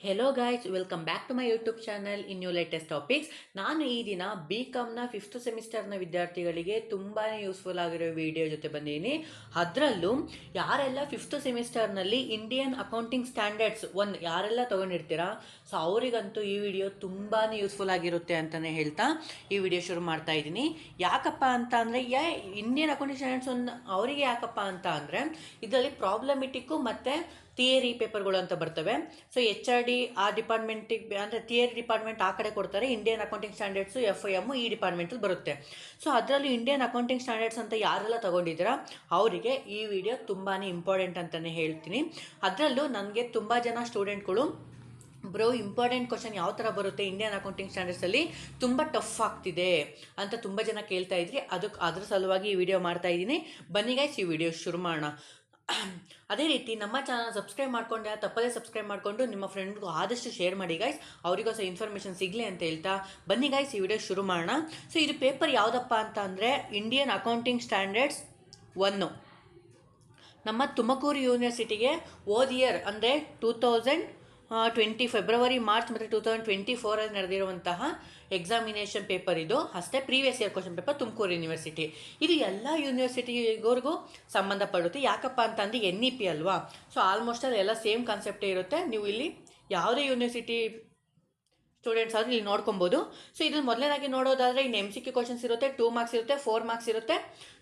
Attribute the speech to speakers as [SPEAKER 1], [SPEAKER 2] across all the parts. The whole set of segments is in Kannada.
[SPEAKER 1] Hello guys, welcome back to my YouTube channel in new latest topics. ನಾನು ಈ ದಿನ BComನ 5th ಸೆಮಿಸ್ಟರ್ನ ವಿದ್ಯಾರ್ಥಿಗಳಿಗೆ ತುಂಬಾ ಯೂಸ್ಫುಲ್ ಆಗಿರೋ ವಿಡಿಯೋ ಜೊತೆ ಬಂದಿದ್ದೀನಿ. ಅದರಲ್ಲೂ ಯಾರೆಲ್ಲ 5th ಸೆಮಿಸ್ಟರ್ನಲ್ಲಿ ಇಂಡಿಯನ್ ಅಕೌಂಟಿಂಗ್ ಸ್ಟ್ಯಾಂಡರ್ಡ್ಸ್ 1 ಯಾರೆಲ್ಲ ತೊಗೊಂಡಿರ್ತೀರಾ, ಸೊ ಅವರಿಗಂತೂ ಈ ವಿಡಿಯೋ ತುಂಬಾ ಯೂಸ್ಫುಲ್ ಆಗಿರುತ್ತೆ ಅಂತಲೇ ಹೇಳ್ತಾ ಈ ವಿಡಿಯೋ ಶುರು ಮಾಡ್ತಾ ಇದ್ದೀನಿ. ಯಾಕಪ್ಪ ಅಂತ ಅಂದರೆ ಇಂಡಿಯನ್ ಅಕೌಂಟಿಂಗ್ ಸ್ಟ್ಯಾಂಡರ್ಡ್ಸ್ 1 ಅವರಿಗೆ ಯಾಕಪ್ಪ ಅಂತ ಅಂದರೆ ಇದರಲ್ಲಿ ಪ್ರಾಬ್ಲಮೆಟಿಕ್ಕು ಮತ್ತು ಥಿಯರಿ ಪೇಪರ್ಗಳು ಅಂತ ಬರ್ತವೆ. ಸೊ HRD ಆ ಡಿಪಾರ್ಟ್ಮೆಂಟಿಗೆ ಅಂದರೆ ಥಿಯರಿ ಡಿಪಾರ್ಟ್ಮೆಂಟ್ ಆ ಕಡೆ ಕೊಡ್ತಾರೆ, ಇಂಡಿಯನ್ ಅಕೌಂಟಿಂಗ್ ಸ್ಟ್ಯಾಂಡರ್ಡ್ಸು FIM ಈ ಡಿಪಾರ್ಟ್ಮೆಂಟಲ್ಲಿ ಬರುತ್ತೆ. ಸೊ ಅದರಲ್ಲೂ ಇಂಡಿಯನ್ ಅಕೌಂಟಿಂಗ್ ಸ್ಟ್ಯಾಂಡರ್ಡ್ಸ್ ಅಂತ ಯಾರೆಲ್ಲ ತಗೊಂಡಿದ್ದೀರಾ ಅವರಿಗೆ ಈ ವಿಡಿಯೋ ತುಂಬಾ ಇಂಪಾರ್ಟೆಂಟ್ ಅಂತಲೇ ಹೇಳ್ತೀನಿ. ಅದರಲ್ಲೂ ನನಗೆ ತುಂಬ ಜನ ಸ್ಟೂಡೆಂಟ್ಗಳು ಬ್ರೋ ಇಂಪಾರ್ಟೆಂಟ್ ಕ್ವಶನ್ ಯಾವ ಥರ ಬರುತ್ತೆ ಇಂಡಿಯನ್ ಅಕೌಂಟಿಂಗ್ ಸ್ಟ್ಯಾಂಡರ್ಡ್ಸಲ್ಲಿ, ತುಂಬ ಟಫ್ ಆಗ್ತಿದೆ ಅಂತ ತುಂಬ ಜನ ಕೇಳ್ತಾ ಇದ್ರಿ. ಅದ್ರ ಸಲುವಾಗಿ ಈ ವಿಡಿಯೋ ಮಾಡ್ತಾ ಇದ್ದೀನಿ. ಬನ್ನಿ ಗೈಸ್, ಈ ವಿಡಿಯೋ ಶುರು ಮಾಡೋಣ. ಅದೇ ರೀತಿ ನಮ್ಮ ಚಾನಲ್ ಸಬ್ಸ್ಕ್ರೈಬ್ ಮಾಡ್ಕೊಂಡೆ ತಪ್ಪದೇ ಸಬ್ಸ್ಕ್ರೈಬ್ ಮಾಡಿಕೊಂಡು ನಿಮ್ಮ ಫ್ರೆಂಡ್ಗೂ ಆದಷ್ಟು ಶೇರ್ ಮಾಡಿ ಗೈಸ್, ಅವರಿಗೋಸ್ಕರ ಇನ್ಫಾರ್ಮೇಷನ್ ಸಿಗಲಿ ಅಂತ ಹೇಳ್ತಾ ಬನ್ನಿ ಗೈಸ್, ಈ ವಿಡಿಯೋ ಶುರು ಮಾಡೋಣ. ಸೊ ಇದು ಪೇಪರ್ ಯಾವುದಪ್ಪ ಅಂತ ಅಂದರೆ ಇಂಡಿಯನ್ ಅಕೌಂಟಿಂಗ್ ಸ್ಟ್ಯಾಂಡರ್ಡ್ಸ್ 1 ನಮ್ಮ ತುಮಕೂರು ಯೂನಿವರ್ಸಿಟಿಗೆ ಓದ್ ಇಯರ್ ಅಂದರೆ 2020 ಫೆಬ್ರವರಿ ಮಾರ್ಚ್ ಮತ್ತು 2024 ನಡೆದಿರುವಂತಹ ಎಕ್ಸಾಮಿನೇಷನ್ ಪೇಪರ್ ಇದು ಅಷ್ಟೇ. Previous year question paper Tumakuru university. ಇದು ಎಲ್ಲ ಯೂನಿವರ್ಸಿಟಿಗೋರ್ಗೂ ಸಂಬಂಧಪಡುತ್ತೆ. ಯಾಕಪ್ಪ ಅಂತ ಅಂದರೆ NEP ಅಲ್ವಾ, ಸೊ ಆಲ್ಮೋಸ್ಟ್ ಅಲ್ಲಿ ಎಲ್ಲ ಸೇಮ್ ಕಾನ್ಸೆಪ್ಟೇ ಇರುತ್ತೆ. ನೀವು ಇಲ್ಲಿ ಯಾವುದೇ ಯೂನಿವರ್ಸಿಟಿ ಸ್ಟೂಡೆಂಟ್ಸ್ ಆದರೂ ಇಲ್ಲಿ ನೋಡ್ಕೊಬೋದು. ಸೊ ಇದ್ರಲ್ಲಿ ಮೊದಲನೇದಾಗಿ ನೋಡೋದಾದರೆ ಇನ್ನು MCQ ಕ್ವಶನ್ಸ್ ಇರುತ್ತೆ. 2 ಮಾರ್ಕ್ಸ್ ಇರುತ್ತೆ, 4 ಮಾರ್ಕ್ಸ್ ಇರುತ್ತೆ,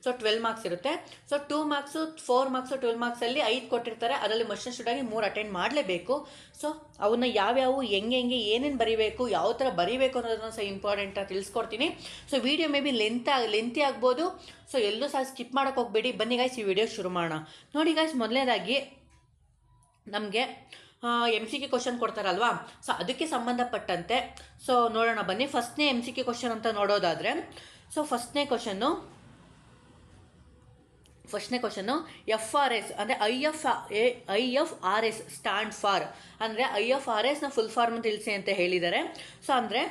[SPEAKER 1] ಸೊ 12 ಮಾರ್ಕ್ಸ್ ಇರುತ್ತೆ. ಸೊ 2 ಮಾರ್ಕ್ಸು 4 ಮಾರ್ಕ್ಸು 12 ಮಾರ್ಕ್ಸಲ್ಲಿ 5 ಕೊಟ್ಟಿರ್ತಾರೆ. ಅದರಲ್ಲಿ ಮಸ್ಟ್ ಆಗಿ 3 ಅಟೆಂಡ್ ಮಾಡಲೇಬೇಕು. ಸೊ ಅವನ್ನ ಯಾವ್ಯಾವು ಹೆಂಗೆ ಏನೇನು ಬರೀಬೇಕು, ಯಾವ ಥರ ಬರೀಬೇಕು ಅನ್ನೋದನ್ನು ಸಹ ಇಂಪಾರ್ಟೆಂಟಾಗಿ ತಿಳಿಸ್ಕೊಡ್ತೀನಿ. So video may be lengthy ಆಗ್ಬೋದು, ಸೊ ಎಲ್ಲೂ ಸಹ ಸ್ಕಿಪ್ ಮಾಡೋಕ್ಕೆ ಹೋಗಬೇಡಿ. ಬನ್ನಿ ಗೈಸ್, ಈ ವಿಡಿಯೋ ಶುರು ಮಾಡೋಣ. ನೋಡಿ ಗೈಸ್, ಮೊದಲನೇದಾಗಿ ನಮಗೆ MCQ ಕ್ವಶನ್ ಕೊಡ್ತಾರಲ್ವಾ, ಸೊ ಅದಕ್ಕೆ ಸಂಬಂಧಪಟ್ಟಂತೆ ಸೊ ನೋಡೋಣ ಬನ್ನಿ. ಫಸ್ಟ್ನೇ MCQ ಕ್ವಶನ್ ಅಂತ ನೋಡೋದಾದರೆ, ಸೊ ಫಸ್ಟ್ನೇ ಕ್ವಶನ್ನು FRS ಅಂದರೆ IFRS ಸ್ಟ್ಯಾಂಡ್ ಫಾರ್ ಅಂದರೆ IFRSನ ಫುಲ್ ಫಾರ್ಮ್ ತಿಳಿಸಿ ಅಂತ ಹೇಳಿದ್ದಾರೆ. ಸೊ ಅಂದರೆ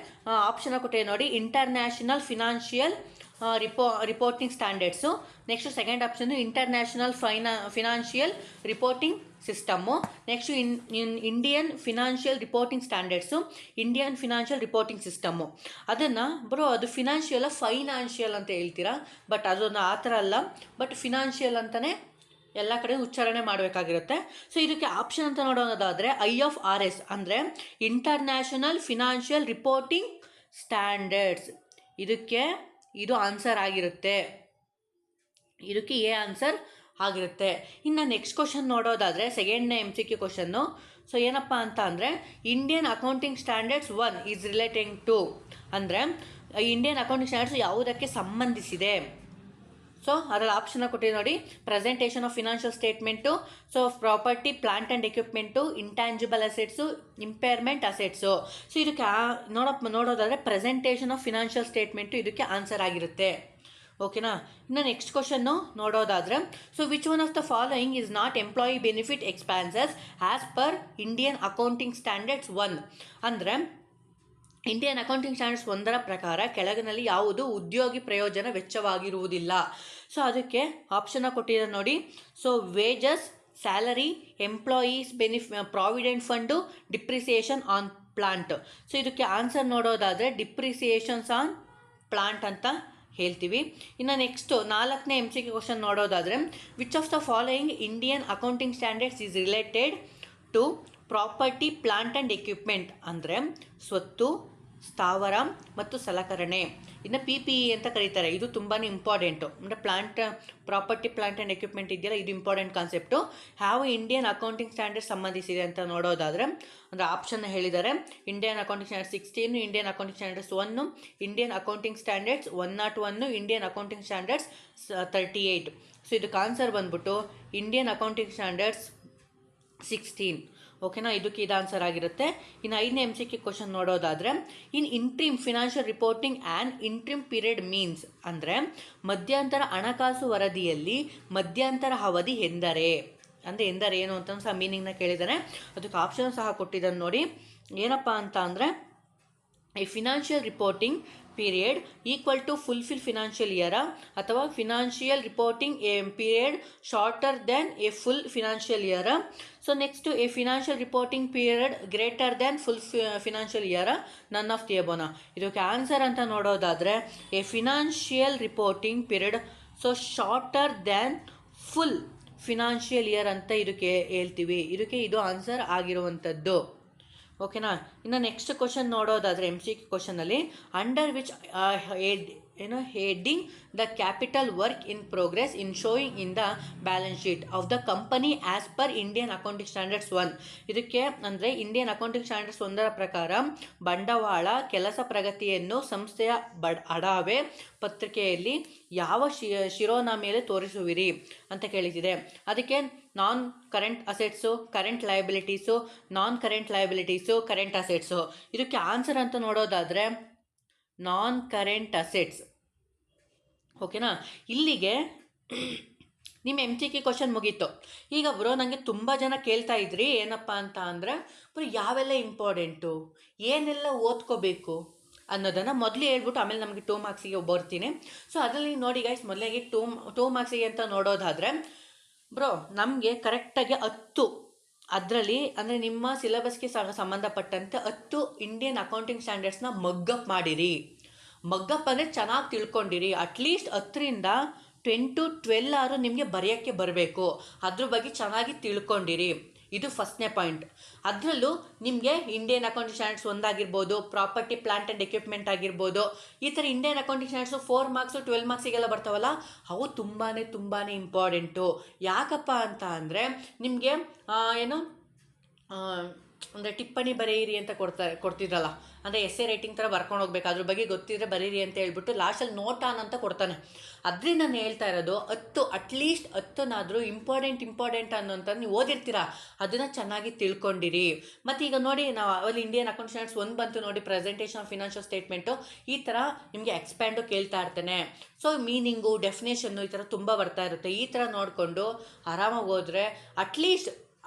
[SPEAKER 1] ಆಪ್ಷನ್ ಕೊಟ್ಟೆ ನೋಡಿ, international financial reporting standards. Next second option international financial reporting system. Next Indian financial reporting standards, Indian financial reporting system. ಅದನ್ನು ಅದು ಫಿನಾನ್ಷಿಯಲ್ ಫೈನಾನ್ಷಿಯಲ್ ಅಂತ ಹೇಳ್ತೀರಾ, ಬಟ್ ಅದನ್ನು ಆ ಥರ ಅಲ್ಲ, ಬಟ್ ಫಿನಾನ್ಷಿಯಲ್ ಅಂತಲೇ ಎಲ್ಲ ಕಡೆ ಉಚ್ಚಾರಣೆ ಮಾಡಬೇಕಾಗಿರುತ್ತೆ. ಸೊ ಇದಕ್ಕೆ ಆಪ್ಷನ್ ಅಂತ ನೋಡೋದಾದರೆ IFRS ಅಂದರೆ ಇಂಟರ್ನ್ಯಾಷನಲ್ ಫಿನಾನ್ಷಿಯಲ್ ರಿಪೋರ್ಟಿಂಗ್ ಸ್ಟ್ಯಾಂಡರ್ಡ್ಸ್, ಇದು ಆನ್ಸರ್ ಆಗಿರುತ್ತೆ. ಇದಕ್ಕೆ ಎ ಆನ್ಸರ್ ಆಗಿರುತ್ತೆ. ಇನ್ನು ನೆಕ್ಸ್ಟ್ ಕ್ವಶನ್ ನೋಡೋದಾದರೆ ಸೆಕೆಂಡ್ನೇ MCQ ಕ್ವಶನ್ನು. ಸೊ ಏನಪ್ಪ ಅಂತ ಅಂದರೆ Indian accounting standards 1 is relating to ಅಂದರೆ ಇಂಡಿಯನ್ ಅಕೌಂಟಿಂಗ್ ಸ್ಟ್ಯಾಂಡರ್ಡ್ಸ್ ಯಾವುದಕ್ಕೆ ಸಂಬಂಧಿಸಿದೆ. ಸೊ ಅದರಲ್ಲಿ ಆಪ್ಷನ್ ಕೊಟ್ಟಿದೆ ನೋಡಿ, presentation of financial statement, so property plant and equipment, intangible assets, impairment assets. So ಇದಕ್ಕೆ ನೋಡೋದಾದರೆ ಪ್ರೆಸೆಂಟೇಷನ್ ಆಫ್ ಫಿನಾನ್ಷಿಯಲ್ ಸ್ಟೇಟ್ಮೆಂಟು ಇದಕ್ಕೆ ಆನ್ಸರ್ ಆಗಿರುತ್ತೆ. ಓಕೆನಾ. ಇನ್ನು ನೆಕ್ಸ್ಟ್ ಕ್ವಶನ್ನು ನೋಡೋದಾದರೆ, so which one of the following is not employee benefit expenses as per Indian accounting standards 1 ಅಂದರೆ ಇಂಡಿಯನ್ ಅಕೌಂಟಿಂಗ್ ಸ್ಟ್ಯಾಂಡರ್ಡ್ಸ್ 1 ಪ್ರಕಾರ ಕೆಳಗಿನಲ್ಲಿ ಯಾವುದು ಉದ್ಯೋಗಿ ಪ್ರಯೋಜನ ವೆಚ್ಚವಾಗಿರುವುದಿಲ್ಲ. ಸೊ ಅದಕ್ಕೆ ಆಪ್ಷನ್ನ ಕೊಟ್ಟಿದ್ದಾರೆ ನೋಡಿ, so wages, salary, employees provident fund, depreciation on plant. So ಇದಕ್ಕೆ ಆನ್ಸರ್ ನೋಡೋದಾದರೆ ಡಿಪ್ರಿಸಿಯೇಷನ್ಸ್ ಆನ್ ಪ್ಲಾಂಟ್ ಅಂತ ಹೇಳ್ತೀವಿ. ಇನ್ನು ನೆಕ್ಸ್ಟು 4ನೇ MCQ ಕ್ವಶನ್ ನೋಡೋದಾದರೆ, which of the following Indian accounting standards is related to property plant and equipment ಅಂದರೆ ಸ್ವತ್ತು, ಸ್ಥಾವರ ಮತ್ತು ಸಲಕರಣೆ. ಇನ್ನು PPE ಅಂತ ಕರೀತಾರೆ. ಇದು ತುಂಬಾ ಇಂಪಾರ್ಟೆಂಟು. ಅಂದರೆ ಪ್ರಾಪರ್ಟಿ ಪ್ಲಾಂಟ್ ಆ್ಯಂಡ್ ಎಕ್ವಿಪ್ಮೆಂಟ್ ಇದೆಯಲ್ಲ, ಇದು ಇಂಪಾರ್ಟೆಂಟ್ ಕಾನ್ಸೆಪ್ಟು. ಯಾವ ಇಂಡಿಯನ್ ಅಕೌಂಟಿಂಗ್ ಸ್ಟ್ಯಾಂಡರ್ಡ್ ಸಂಬಂಧಿಸಿದೆ ಅಂತ ನೋಡೋದಾದರೆ ಅಂದರೆ ಆಪ್ಷನ್ ಹೇಳಿದ್ದಾರೆ, Indian accounting standard 16, Indian accounting standards 1, Indian accounting standards 101, Indian accounting standards 38. So ಇದಕ್ಕೆ ಆನ್ಸರ್ ಬಂದ್ಬಿಟ್ಟು ಇಂಡಿಯನ್ ಅಕೌಂಟಿಂಗ್ ಸ್ಟ್ಯಾಂಡರ್ಡ್ಸ್ 16. ಓಕೆನಾ, ಇದಕ್ಕೆ ಇದು ಆನ್ಸರ್ ಆಗಿರುತ್ತೆ. ಇನ್ನು 5ನೇ MCQ ಕ್ವಶನ್ ನೋಡೋದಾದರೆ, in interim financial reporting and interim period means ಅಂದರೆ ಮಧ್ಯಂತರ ಹಣಕಾಸು ವರದಿಯಲ್ಲಿ ಮಧ್ಯಂತರ ಅವಧಿ ಎಂದರೆ ಏನು ಅಂತ ಸಹ ಮೀನಿಂಗ್ನ ಕೇಳಿದ್ದಾರೆ. ಅದಕ್ಕೆ ಆಪ್ಷನ್ ಸಹ ಕೊಟ್ಟಿದ್ದಾನೆ ನೋಡಿ, ಏನಪ್ಪ ಅಂತ ಅಂದರೆ a financial reporting period equal to fulfil financial year, ಅಥವಾ financial reporting a period shorter than a full financial year. So next a financial reporting period greater than full financial year, none of the above. ಇದಕ್ಕೆ ಆನ್ಸರ್ ಅಂತ ನೋಡೋದಾದರೆ a financial reporting period so shorter than full financial year ಅಂತ ಇದಕ್ಕೆ ಹೇಳ್ತೀವಿ. ಇದಕ್ಕೆ ಇದು ಆನ್ಸರ್ ಆಗಿರುವಂಥದ್ದು. ಓಕೆನಾ. ಇನ್ನು ನೆಕ್ಸ್ಟ್ ಕ್ವಶನ್ ನೋಡೋದಾದರೆ MCQ ಕ್ವಶನಲ್ಲಿ under which heading the capital work in progress in showing in the balance sheet of the company as per Indian accounting standards 1. ಇದಕ್ಕೆ ಅಂದರೆ ಇಂಡಿಯನ್ ಅಕೌಂಟಿಂಗ್ ಸ್ಟ್ಯಾಂಡರ್ಡ್ಸ್ 1ರ ಪ್ರಕಾರ ಬಂಡವಾಳ ಕೆಲಸ ಪ್ರಗತಿಯನ್ನು ಸಂಸ್ಥೆಯ ಅಡಾವೆ ಪತ್ರಿಕೆಯಲ್ಲಿ ಯಾವ ಶಿರೋನಾಮೆಯಲ್ಲಿ ತೋರಿಸುವಿರಿ ಅಂತ ಕೇಳಿಸಿದೆ. ಅದಕ್ಕೆ ನಾನ್ ಕರೆಂಟ್ ಅಸೆಟ್ಸು, ಕರೆಂಟ್ ಲಯಬಿಲಿಟೀಸು, ನಾನ್ ಕರೆಂಟ್ ಲಯಬಿಲಿಟೀಸು, ಕರೆಂಟ್ ಅಸೆಟ್ಸು. ಇದಕ್ಕೆ ಆನ್ಸರ್ ಅಂತ ನೋಡೋದಾದರೆ ನಾನ್ ಕರೆಂಟ್ ಅಸೆಟ್ಸ್. ಓಕೆನಾ. ಇಲ್ಲಿಗೆ ನಿಮ್ಮ MCQ ಕ್ವಶನ್ ಮುಗೀತು. ಈಗ ಬ್ರೋ ನನಗೆ ತುಂಬ ಜನ ಕೇಳ್ತಾ ಇದ್ರಿ ಏನಪ್ಪ ಅಂತ ಅಂದರೆ, ಬ್ರೋ ಯಾವೆಲ್ಲ ಇಂಪಾರ್ಟೆಂಟು, ಏನೆಲ್ಲ ಓದ್ಕೋಬೇಕು ಅನ್ನೋದನ್ನು ಮೊದಲು ಹೇಳ್ಬಿಟ್ಟು ಆಮೇಲೆ ನಮಗೆ 2 ಮಾರ್ಕ್ಸಿಗೆ ಬರ್ತೀನಿ. ಸೊ ಅದರಲ್ಲಿ ನೋಡಿ ಗೈಸ್, ಮೊದಲಿಗೆ 2 ಮಾರ್ಕ್ಸಿಗೆ ಅಂತ ನೋಡೋದಾದರೆ ಬ್ರೋ ನಮಗೆ ಕರೆಕ್ಟಾಗಿ 10 ಅದರಲ್ಲಿ ಅಂದರೆ ನಿಮ್ಮ ಸಿಲೆಬಸ್ಗೆ ಸಂಬಂಧಪಟ್ಟಂತೆ 10 ಇಂಡಿಯನ್ ಅಕೌಂಟಿಂಗ್ ಸ್ಟ್ಯಾಂಡರ್ಡ್ಸ್ನ ಮಗ್ಗಪ್ ಮಾಡಿರಿ. ಮಗ್ಗಪ್ ಅಂದರೆ ಚೆನ್ನಾಗಿ ತಿಳ್ಕೊಂಡಿರಿ. ಅಟ್ಲೀಸ್ಟ್ 10ರಿಂದ 10 to 12 ಆದರೂ ನಿಮಗೆ ಬರೆಯೋಕ್ಕೆ ಬರಬೇಕು. ಅದ್ರ ಬಗ್ಗೆ ಚೆನ್ನಾಗಿ ತಿಳ್ಕೊಂಡಿರಿ. ಇದು ಫಸ್ಟ್ನೇ ಪಾಯಿಂಟ್. ಅದರಲ್ಲೂ ನಿಮಗೆ ಇಂಡಿಯನ್ ಅಕೌಂಟಿಂಗ್ ಸ್ಟ್ಯಾಂಡರ್ಡ್ಸ್ 1 ಆಗಿರ್ಬೋದು, ಪ್ರಾಪರ್ಟಿ ಪ್ಲಾಂಟ್ ಆ್ಯಂಡ್ ಎಕ್ವಿಪ್ಮೆಂಟ್ ಆಗಿರ್ಬೋದು, ಈ ಥರ ಇಂಡಿಯನ್ ಅಕೌಂಟಿಂಗ್ ಸ್ಟ್ಯಾಂಡರ್ಡ್ಸು 4 ಮಾರ್ಕ್ಸು 12 ಮಾರ್ಕ್ಸಿಗೆಲ್ಲ ಬರ್ತಾವಲ್ಲ, ಅವು ತುಂಬಾ ಇಂಪಾರ್ಟೆಂಟು. ಯಾಕಪ್ಪ ಅಂತ ಅಂದರೆ ನಿಮಗೆ ಅಂದರೆ ಟಿಪ್ಪಣಿ ಬರೆಯಿರಿ ಅಂತ ಕೊಡ್ತಿದ್ರಲ್ಲ, ಅಂದರೆ ಎಸ್ಸೆ ರೈಟಿಂಗ್ ಥರ ಬರ್ಕೊಂಡು ಹೋಗ್ಬೇಕು, ಅದ್ರ ಬಗ್ಗೆ ಗೊತ್ತಿದ್ರೆ ಬರೀರಿ ಅಂತ ಹೇಳ್ಬಿಟ್ಟು ಲಾಸ್ಟಲ್ಲಿ ನೋಟ್ ಆನ್ ಅಂತ ಕೊಡ್ತಾನೆ. ಅದರಿಂದ ನಾನು ಹೇಳ್ತಾ ಇರೋದು 10 ಅಟ್ಲೀಸ್ಟ್ 10ನಾದರೂ ಇಂಪಾರ್ಟೆಂಟ್ ಅನ್ನೋಂಥ ನೀವು ಓದಿರ್ತೀರ, ಅದನ್ನು ಚೆನ್ನಾಗಿ ತಿಳ್ಕೊಂಡಿರಿ. ಮತ್ತು ಈಗ ನೋಡಿ, ನಾವು ಅಲ್ಲಿ ಇಂಡಿಯನ್ ಅಕೌಂಟ್ ಸ್ಟ್ಯಾಂಡರ್ಡ್ಸ್ 1 ಬಂತು ನೋಡಿ, ಪ್ರೆಸೆಂಟೇಷನ್ ಆಫ್ ಫಿನಾನ್ಷಿಯಲ್ ಸ್ಟೇಟ್ಮೆಂಟು, ಈ ಥರ ನಿಮಗೆ ಎಕ್ಸ್ಪ್ಯಾಂಡು ಕೇಳ್ತಾ ಇರ್ತಾನೆ. ಸೊ ಮೀನಿಂಗು, ಡೆಫಿನೇಷನ್ನು ಈ ಥರ ತುಂಬ ಬರ್ತಾ ಇರುತ್ತೆ. ಈ ಥರ ನೋಡಿಕೊಂಡು ಆರಾಮಾಗಿ ಹೋದರೆ ಅಟ್ಲೀಸ್ಟ್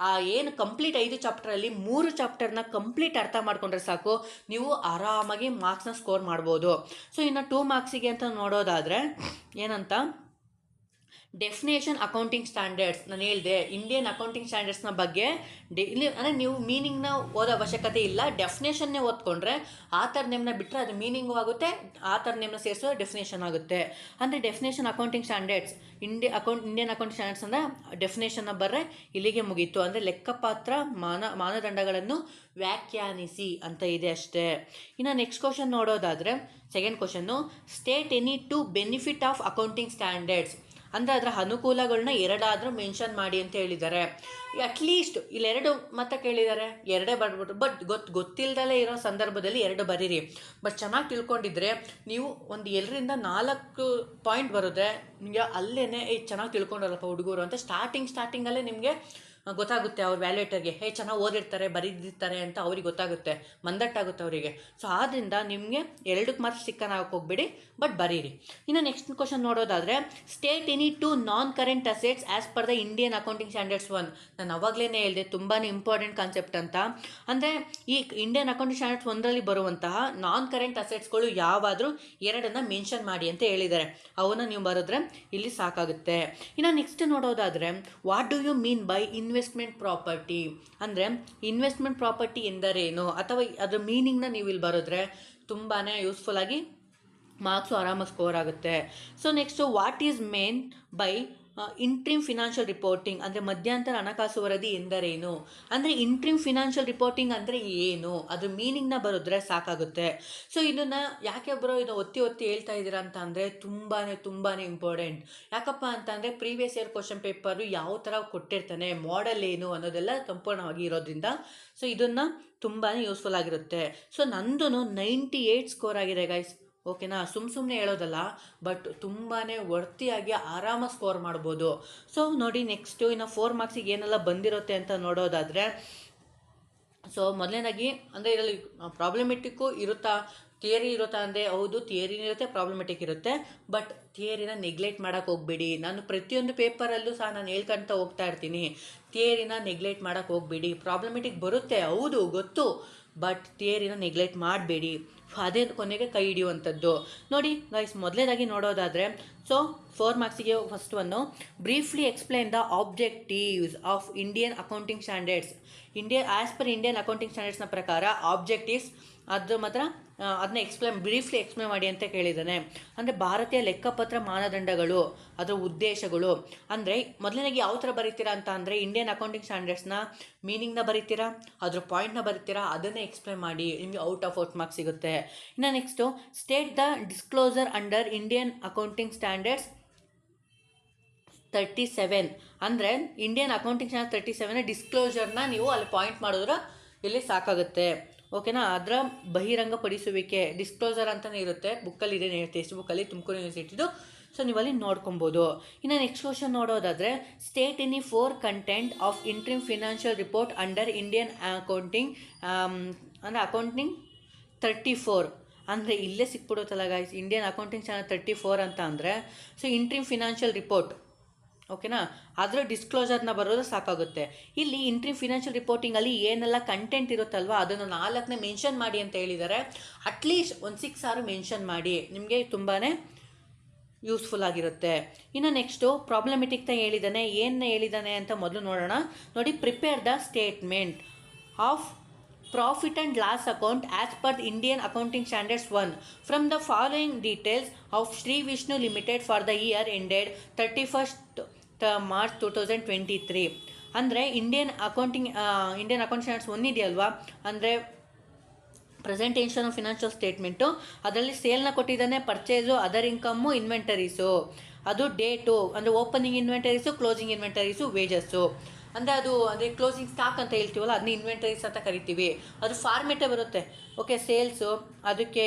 [SPEAKER 1] ಏನು ಕಂಪ್ಲೀಟ್ 5 ಚಾಪ್ಟರಲ್ಲಿ 3 ಚಾಪ್ಟರ್ನ ಕಂಪ್ಲೀಟ್ ಅರ್ಥ ಮಾಡ್ಕೊಂಡ್ರೆ ಸಾಕು, ನೀವು ಆರಾಮಾಗಿ ಮಾರ್ಕ್ಸ್ನ ಸ್ಕೋರ್ ಮಾಡ್ಬೋದು. ಸೊ ಇನ್ನು 2 ಮಾರ್ಕ್ಸಿಗೆ ಅಂತ ನೋಡೋದಾದರೆ ಏನಂತ, ಡೆಫಿನೇಷನ್ ಅಕೌಂಟಿಂಗ್ ಸ್ಟ್ಯಾಂಡರ್ಡ್ಸ್ ನಾನು ಹೇಳಿದೆ. ಇಂಡಿಯನ್ ಅಕೌಂಟಿಂಗ್ ಸ್ಟ್ಯಾಂಡರ್ಡ್ಸ್ನ ಬಗ್ಗೆ ಇಲ್ಲಿ ಅಂದರೆ ನೀವು ಮೀನಿಂಗ್ನ ಓದೋ ಅವಶ್ಯಕತೆ ಇಲ್ಲ, ಡೆಫಿನೇಷನ್ನೇ ಓದ್ಕೊಂಡ್ರೆ ಆಥರ್ ನೇಮ್ನ ಬಿಟ್ಟರೆ ಅದು ಮೀನಿಂಗು ಆಗುತ್ತೆ, ಆಥರ್ ನೇಮ್ನ ಸೇರಿಸೋ ಡೆಫಿನೇಷನ್ ಆಗುತ್ತೆ. ಅಂದರೆ definition accounting standards Indian accounting standards ಅಂದರೆ ಡೆಫಿನೇಷನ್ನ ಬರ್ರೆ ಇಲ್ಲಿಗೆ ಮುಗೀತು. ಅಂದರೆ ಲೆಕ್ಕಪಾತ್ರ ಮಾನದಂಡಗಳನ್ನು ವ್ಯಾಖ್ಯಾನಿಸಿ ಅಂತ ಇದೆ ಅಷ್ಟೇ. ಇನ್ನು ನೆಕ್ಸ್ಟ್ ಕ್ವಶನ್ ನೋಡೋದಾದರೆ second question, state any 2 benefit of accounting standards. ಅಂದರೆ ಅದರ ಅನುಕೂಲಗಳನ್ನ 2 ಆದರೂ ಮೆನ್ಷನ್ ಮಾಡಿ ಅಂತ ಹೇಳಿದ್ದಾರೆ. ಅಟ್ಲೀಸ್ಟ್ ಇಲ್ಲಿ 2 ಮತ್ತೆ ಕೇಳಿದ್ದಾರೆ, 2 ಬರ್ಬಿಟ್ಟು, ಬಟ್ ಗೊತ್ತಿಲ್ಲದಲ್ಲೇ ಇರೋ ಸಂದರ್ಭದಲ್ಲಿ 2 ಬರೀರಿ. ಬಟ್ ಚೆನ್ನಾಗಿ ತಿಳ್ಕೊಂಡಿದ್ರೆ ನೀವು ಒಂದು 2ರಿಂದ 4 ಪಾಯಿಂಟ್ ಬರುತ್ತೆ ನಿಮಗೆ. ಅಲ್ಲೇ ಚೆನ್ನಾಗಿ ತಿಳ್ಕೊಂಡಲ್ಲಪ್ಪ ಹುಡುಗರು ಅಂತ ಸ್ಟಾರ್ಟಿಂಗಲ್ಲೇ ನಿಮಗೆ ಗೊತ್ತಾಗುತ್ತೆ. ಅವ್ರ ವ್ಯಾಲ್ಯೂಟರ್ಗೆ ಚೆನ್ನಾಗಿ ಓದಿರ್ತಾರೆ, ಬರೀದಿರ್ತಾರೆ ಅಂತ ಅವ್ರಿಗೆ ಗೊತ್ತಾಗುತ್ತೆ, ಮಂದಟ್ಟಾಗುತ್ತೆ ಅವರಿಗೆ. ಸೊ ಆದ್ದರಿಂದ ನಿಮಗೆ 2 ಮಾರ್ಕ್ಸ್ ಸಿಕ್ಕನಾಗಕ್ಕೆ ಹೋಗ್ಬೇಡಿ, ಬಟ್ ಬರೀರಿ. ಇನ್ನು ನೆಕ್ಸ್ಟ್ ಕ್ವಶನ್ ನೋಡೋದಾದರೆ, state any 2 non current assets as per the Indian accounting standards 1. ನಾನು ಅವಾಗಲೇ ಹೇಳಿದೆ ತುಂಬಾ ಇಂಪಾರ್ಟೆಂಟ್ ಕಾನ್ಸೆಪ್ಟ್ ಅಂತ. ಅಂದರೆ ಈ ಇಂಡಿಯನ್ ಅಕೌಂಟಿಂಗ್ ಸ್ಟ್ಯಾಂಡರ್ಡ್ಸ್ 1ರಲ್ಲಿ ಬರುವಂತಹ ನಾನ್ ಕರೆಂಟ್ ಅಸೆಟ್ಸ್ಗಳು ಯಾವಾದರೂ 2 ಮೆನ್ಷನ್ ಮಾಡಿ ಅಂತ ಹೇಳಿದ್ದಾರೆ. ಅವನ್ನ ನೀವು ಬರೆದ್ರೆ ಇಲ್ಲಿ ಸಾಕಾಗುತ್ತೆ. ಇನ್ನು ನೆಕ್ಸ್ಟ್ ನೋಡೋದಾದರೆ, what do you mean by investment property. ಅಂದರೆ ಇನ್ವೆಸ್ಟ್ಮೆಂಟ್ ಪ್ರಾಪರ್ಟಿ ಎಂದರೇನು ಅಥವಾ ಅದರ ಮೀನಿಂಗ್ನ ನೀವು ಇಲ್ಲಿ ಬರೆದ್ರೆ ತುಂಬಾ ಯೂಸ್ಫುಲ್ಲಾಗಿ ಮಾರ್ಕ್ಸು ಆರಾಮಾಗಿ ಸ್ಕೋರ್ ಆಗುತ್ತೆ. So next, what is mean by interim financial reporting. ಅಂದರೆ ಮಧ್ಯಂತರ ಹಣಕಾಸು ವರದಿ ಎಂದರೇನು. ಅಂದರೆ ಇಂಟ್ರಿಮ್ ಫಿನಾನ್ಷಿಯಲ್ ರಿಪೋರ್ಟಿಂಗ್ ಅಂದರೆ ಏನು, ಅದ್ರ ಮೀನಿಂಗ್ನ ಬರೆದ್ರೆ ಸಾಕಾಗುತ್ತೆ. ಸೊ ಇದನ್ನು ಯಾಕೆ ಬರೋ ಇದು ಒತ್ತಿ ಹೇಳ್ತಾ ಇದ್ದೀರಾ ಅಂತ ಅಂದರೆ ತುಂಬಾ ಇಂಪಾರ್ಟೆಂಟ್. ಯಾಕಪ್ಪ ಅಂತಂದರೆ ಪ್ರೀವಿಯಸ್ ಇಯರ್ ಕ್ವಶನ್ ಪೇಪರು ಯಾವ ಥರ ಕೊಟ್ಟಿರ್ತಾನೆ, ಮಾಡೆಲ್ ಏನು ಅನ್ನೋದೆಲ್ಲ ಸಂಪೂರ್ಣವಾಗಿ ಇರೋದ್ರಿಂದ ಸೊ ಇದನ್ನು ತುಂಬಾ ಯೂಸ್ಫುಲ್ ಆಗಿರುತ್ತೆ. ಸೊ ನಂದು 98 ಸ್ಕೋರ್ ಆಗಿದೆ ಗೈಸ್. ಓಕೆನಾ, ಸುಮ್ಮನೆ ಹೇಳೋದಲ್ಲ, ಬಟ್ ತುಂಬಾ ವರ್ತಿಯಾಗಿ ಆರಾಮಾಗಿ ಸ್ಕೋರ್ ಮಾಡ್ಬೋದು. ಸೊ ನೋಡಿ, ನೆಕ್ಸ್ಟು ಇನ್ನು 4 ಮಾರ್ಕ್ಸಿಗೆ ಏನೆಲ್ಲ ಬಂದಿರುತ್ತೆ ಅಂತ ನೋಡೋದಾದರೆ, ಸೊ ಮೊದಲನೇದಾಗಿ ಅಂದರೆ ಇದರಲ್ಲಿ ಪ್ರಾಬ್ಲಮೆಟಿಕ್ಕು ಇರುತ್ತಾ, ಥಿಯರಿ ಇರುತ್ತಾ ಅಂದರೆ ಹೌದು, ಥಿಯರಿನೂ ಇರುತ್ತೆ, ಪ್ರಾಬ್ಲಮೆಟಿಕ್ ಇರುತ್ತೆ. ಬಟ್ ಥಿಯರಿನ ನೆಗ್ಲೆಕ್ಟ್ ಮಾಡೋಕ್ಕೆ ಹೋಗ್ಬೇಡಿ. ನಾನು ಪ್ರತಿಯೊಂದು ಪೇಪರಲ್ಲೂ ಸಹ ನಾನು ಹೇಳ್ಕೊಳ್ತಾ ಹೋಗ್ತಾ ಇರ್ತೀನಿ, ಥಿಯರಿನ ನೆಗ್ಲೆಕ್ಟ್ ಮಾಡೋಕ್ಕೆ ಹೋಗಬೇಡಿ. ಪ್ರಾಬ್ಲಮೆಟಿಕ್ ಬರುತ್ತೆ, ಹೌದು ಗೊತ್ತು, ಬಟ್ ಥಿಯರಿನ ನೆಗ್ಲೆಕ್ಟ್ ಮಾಡಬೇಡಿ. ಅದೇ ಕೊನೆಗೆ ಕೈ ಹಿಡಿಯುವಂಥದ್ದು. ನೋಡಿ ಗೈಸ್, ಮೊದಲೇದಾಗಿ ನೋಡೋದಾದರೆ, ಸೊ 4 ಮಾರ್ಕ್ಸಿಗೆ ಫಸ್ಟ್ ಒನ್ನು, briefly explain the objectives of Indian accounting standards. As per Indian accounting ಸ್ಟ್ಯಾಂಡರ್ಡ್ಸ್ನ ಪ್ರಕಾರ ಆಬ್ಜೆಕ್ಟಿವ್ಸ್ ಅದು ಮಾತ್ರ ಅದನ್ನ ಬ್ರೀಫ್ಲಿ ಎಕ್ಸ್ಪ್ಲೇನ್ ಮಾಡಿ ಅಂತ ಕೇಳಿದ್ದಾನೆ. ಅಂದರೆ ಭಾರತೀಯ ಲೆಕ್ಕಪತ್ರ ಮಾನದಂಡಗಳು, ಅದರ ಉದ್ದೇಶಗಳು. ಅಂದರೆ ಮೊದಲನೇದಾಗಿ ಯಾವ ಥರ ಬರೀತೀರಾ ಅಂತ ಅಂದರೆ, ಇಂಡಿಯನ್ ಅಕೌಂಟಿಂಗ್ ಸ್ಟ್ಯಾಂಡರ್ಡ್ಸ್ನ ಮೀನಿಂಗ್ನ ಬರೀತೀರಾ, ಅದ್ರ ಪಾಯಿಂಟ್ನ ಬರೀತೀರಾ, ಅದನ್ನೇ ಎಕ್ಸ್ಪ್ಲೇನ್ ಮಾಡಿ, ನಿಮಗೆ ಔಟ್ ಆಫ್ ಮಾರ್ಕ್ಸ್ ಸಿಗುತ್ತೆ. ಇನ್ನು next, state the disclosure under Indian accounting standards 37. ಅಂದರೆ ಇಂಡಿಯನ್ ಅಕೌಂಟಿಂಗ್ ಸ್ಟ್ಯಾಂಡರ್ಡ್ 37 ಡಿಸ್ಕ್ಲೋಸರ್ನ ನೀವು ಅಲ್ಲಿ ಪಾಯಿಂಟ್ ಮಾಡಿದ್ರೆ ಇಲ್ಲಿ ಸಾಕಾಗುತ್ತೆ. ಓಕೆನಾ. ಅದರ ಬಹಿರಂಗಪಡಿಸುವಿಕೆ ಡಿಸ್ಕ್ಲೋಸರ್ ಅಂತಲೇ ಇರುತ್ತೆ, ಬುಕ್ಕಲ್ಲಿ ಇದೆ, ಟೆಕ್ಸ್ಟ್ ಬುಕ್ಕಲ್ಲಿ ತುಮಕೂರು ಯೂನಿವರ್ಸಿಟಿದು. ಸೊ ನೀವು ಅಲ್ಲಿ ನೋಡ್ಕೊಬೋದು. ಇನ್ನು ನೆಕ್ಸ್ಟ್ ಕ್ವಶನ್ ನೋಡೋದಾದರೆ, state in 4 content of interim financial report under Indian accounting ಅಂದರೆ ಅಕೌಂಟಿಂಗ್ 34. ಅಂದರೆ ಇಲ್ಲೇ ಸಿಕ್ಬಿಡುತ್ತಲ್ಲ ಗೈಸ್, ಇಂಡಿಯನ್ ಅಕೌಂಟಿಂಗ್ ಸ್ಟ್ಯಾಂಡರ್ಡ್ 34 ಅಂತ ಅಂದರೆ, ಸೊ ಇಂಟ್ರಿಮ್ ಫಿನಾನ್ಷಿಯಲ್ ರಿಪೋರ್ಟ್, ಓಕೆನಾ, ಅದರ ಡಿಸ್ಕ್ಲೋಸರ್ನ ಬರೋದು ಸಾಕಾಗುತ್ತೆ. ಇಲ್ಲಿ ಇಂಟ್ರಿಮ್ ಫಿನಾನ್ಷಿಯಲ್ ರಿಪೋರ್ಟಿಂಗಲ್ಲಿ ಏನೆಲ್ಲ ಕಂಟೆಂಟ್ ಇರುತ್ತಲ್ವ ಅದನ್ನು 4ನೇ ಮೆನ್ಷನ್ ಮಾಡಿ ಅಂತ ಹೇಳಿದ್ದಾರೆ. ಅಟ್ಲೀಸ್ಟ್ ಒಂದು 6 ಆರು ಮೆನ್ಷನ್ ಮಾಡಿ, ನಿಮಗೆ ತುಂಬಾ ಯೂಸ್ಫುಲ್ ಆಗಿರುತ್ತೆ. ಇನ್ನು ನೆಕ್ಸ್ಟು ಪ್ರಾಬ್ಲಮೆಟಿಕ್ ಹೇಳಿದ್ದಾನೆ, ಏನು ಹೇಳಿದ್ದಾನೆ ಅಂತ ಮೊದಲು ನೋಡೋಣ. ನೋಡಿ, prepare the statement of profit and loss account as per Indian accounting standards 1 from the following details of Shri Vishnu limited for the year ended 31st March 2023. ಅಂದರೆ ಇಂಡಿಯನ್ ಅಕೌಂಟಿಂಗ್ ಸ್ಟ್ಯಾಂಡರ್ಡ್ಸ್ 1 ಇದೆಯಲ್ವಾ, ಅಂದರೆ ಪ್ರೆಸೆಂಟೇಷನ್ ಆಫ್ ಫಿನಾನ್ಷಿಯಲ್ ಸ್ಟೇಟ್ಮೆಂಟು, ಅದರಲ್ಲಿ ಸೇಲ್ನ ಕೊಟ್ಟಿದ್ದಾನೆ, ಪರ್ಚೇಸು, ಅದರ್ ಇನ್ಕಮ್ಮು, ಇನ್ವೆಂಟರೀಸು, ಅದು ಡೇಟು, ಅಂದರೆ ಓಪನಿಂಗ್ ಇನ್ವೆಂಟರೀಸು, ಕ್ಲೋಸಿಂಗ್ ಇನ್ವೆಂಟರೀಸು, ವೇಜಸ್ಸು. ಅಂದರೆ ಅದು ಅದೇ ಕ್ಲೋಸಿಂಗ್ ಸ್ಟಾಕ್ ಅಂತ ಹೇಳ್ತೀವಲ್ಲ, ಅದನ್ನ ಇನ್ವೆಂಟರೀಸ್ ಅಂತ ಕರಿತೀವಿ. ಅದು ಫಾರ್ಮೇಟೇ ಬರುತ್ತೆ. ಓಕೆ, ಸೇಲ್ಸು, ಅದಕ್ಕೆ